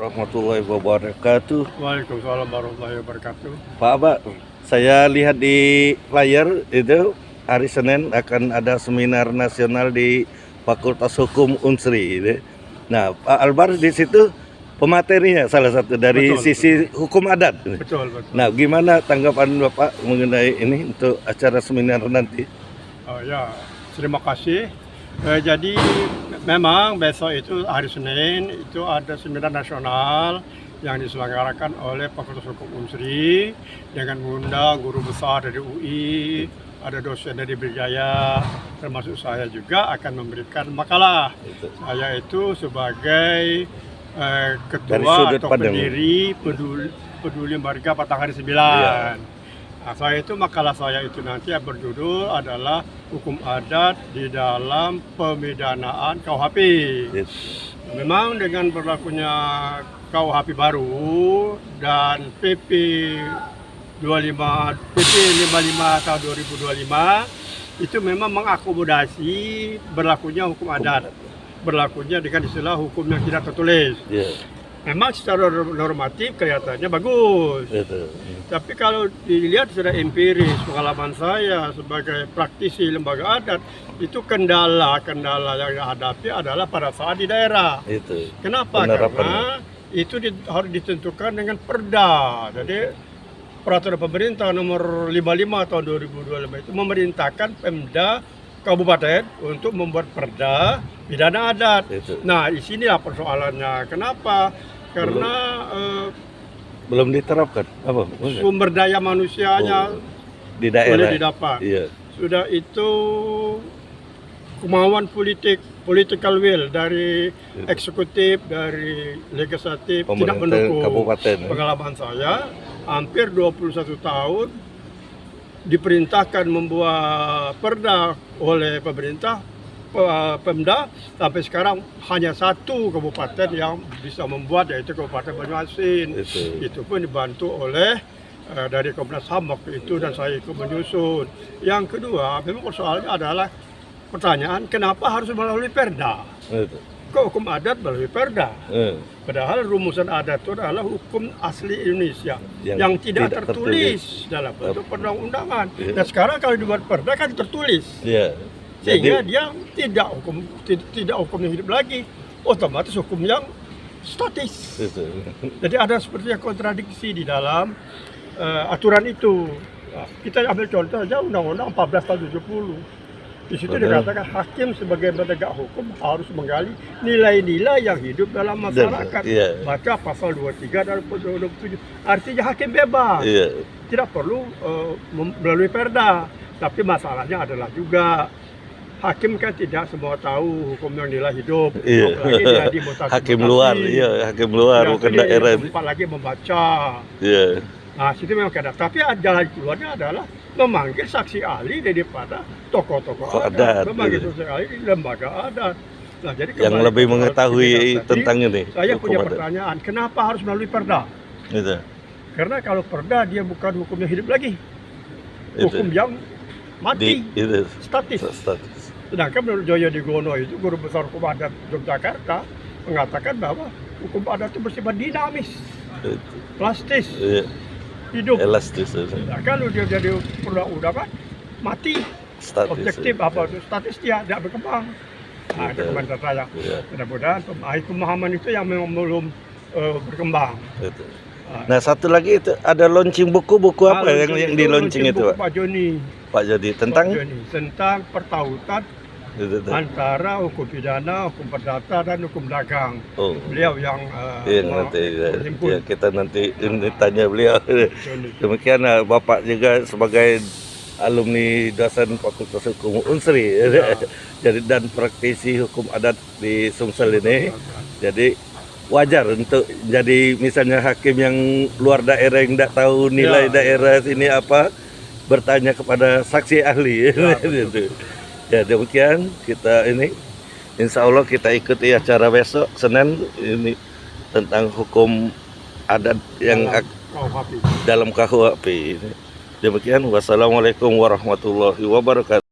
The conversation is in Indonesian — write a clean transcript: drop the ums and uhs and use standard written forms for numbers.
warahmatullahi wabarakatuh. Waalaikumsalam warahmatullahi wabarakatuh. Pak Abah, saya lihat di flyer itu hari Senin akan ada seminar nasional di Fakultas Hukum Unsri. Gitu. Nah, Pak Albar di situ pematerinya salah satu dari sisi hukum adat. Betul. Nah, gimana tanggapan Bapak mengenai ini untuk acara seminar nanti? Oh ya, terima kasih. Jadi memang besok itu hari Senin itu ada seminar nasional yang diselenggarakan oleh Fakultas Hukum Unsri dengan mengundang guru besar dari UI, ada dosen dari Brawijaya, termasuk saya juga akan memberikan makalah. Saya itu sebagai ketua atau pendiri peduli Marga Batanghari 9. Iya. Nah, makalah saya itu nanti yang berjudul adalah hukum adat di dalam pemidanaan KUHP. Yes. Memang dengan berlakunya KUHP baru dan PP 55 tahun 2025 itu memang mengakomodasi berlakunya hukum adat. Berlakunya dengan istilah hukum yang tidak tertulis. Yeah. Memang secara normatif kelihatannya bagus. Betul. Tapi kalau dilihat secara empiris, pengalaman saya sebagai praktisi lembaga adat, itu kendala yang dihadapi adalah pada saat di daerah. Itu. Kenapa? Karena itu harus ditentukan dengan perda. Jadi peraturan pemerintah nomor 55 tahun 2025 itu memerintahkan Pemda Kabupaten untuk membuat perda pidana adat. Itu. Nah, di sinilah persoalannya. Kenapa? Karena belum diterapkan. Apa? Sumber daya manusianya di daerah boleh didapat. Iya. Sudah itu kemauan political will dari eksekutif, dari legislatif tidak mendukung. Kabupaten. Pengalaman saya hampir 21 tahun diperintahkan membuat perda oleh pemerintah Pemda, sampai sekarang hanya satu kabupaten yang bisa membuat, yaitu Kabupaten Banyuasin. Itu pun dibantu oleh dari Komnas HAM waktu itu dan saya ikut menyusun. Yang kedua, memang persoalannya adalah pertanyaan kenapa harus melalui perda? Kok hukum adat melalui perda? Padahal rumusan adat itu adalah hukum asli Indonesia yang tidak tertulis dalam bentuk perundang-undangan. Dan sekarang kalau dibuat perda kan tertulis. Sehingga dia tidak hukum yang hidup lagi, otomatis hukum yang statis. Jadi ada seperti kontradiksi di dalam aturan itu. Nah, kita ambil contoh saja Undang-Undang 14 tahun 70. Di situ dikatakan hakim sebagai penegak hukum harus menggali nilai-nilai yang hidup dalam masyarakat. Baca pasal 23 dan 27. Artinya hakim bebas. Tidak perlu melalui perda. Tapi masalahnya adalah juga hakim kan tidak semua tahu hukum yang nilai hidup. Apalagi hakim luar, hakim luar bukan daerah. Sempat lagi membaca. Nah, situ memang ada. Tapi jalan keluarnya adalah memanggil saksi ahli daripada tokoh-tokoh adat. Memanggil saksi ahli di lembaga adat. Nah, jadi yang lebih mengetahui tentang ini. Saya punya pertanyaan, kenapa harus melalui perda? Karena kalau perda dia bukan hukum yang hidup lagi. Hukum yang mati, statis. Sedangkan menurut Joyo Digono itu guru besar hukum adat Yogyakarta mengatakan bahwa hukum adat itu bersifat dinamis, plastis, hidup. Elastis. Nah, kalau dia jadi perundang-undangan mati, statis, objektif apa itu statis dia tidak berkembang. Nah, itu komentar saya. Mudah-mudahan pemahaman itu yang memang belum berkembang. Nah, satu lagi itu ada launching buku apa yang di launching itu, Pak Joni. Pak Joni tentang pertautan antara hukum pidana, hukum perdata dan hukum dagang. Beliau yang kita nanti tanya beliau. Demikian Bapak juga sebagai alumni dosen Fakultas Hukum Unsri jadi dan praktisi hukum adat di Sumsel ini. Jadi wajar untuk jadi misalnya hakim yang luar daerah yang tidak tahu nilai daerah ini apa, bertanya kepada saksi ahli. Ya, demikian kita ini insya Allah kita ikuti acara besok Senin ini tentang hukum adat yang dalam KUHP ini. Demikian, wassalamualaikum warahmatullahi wabarakatuh.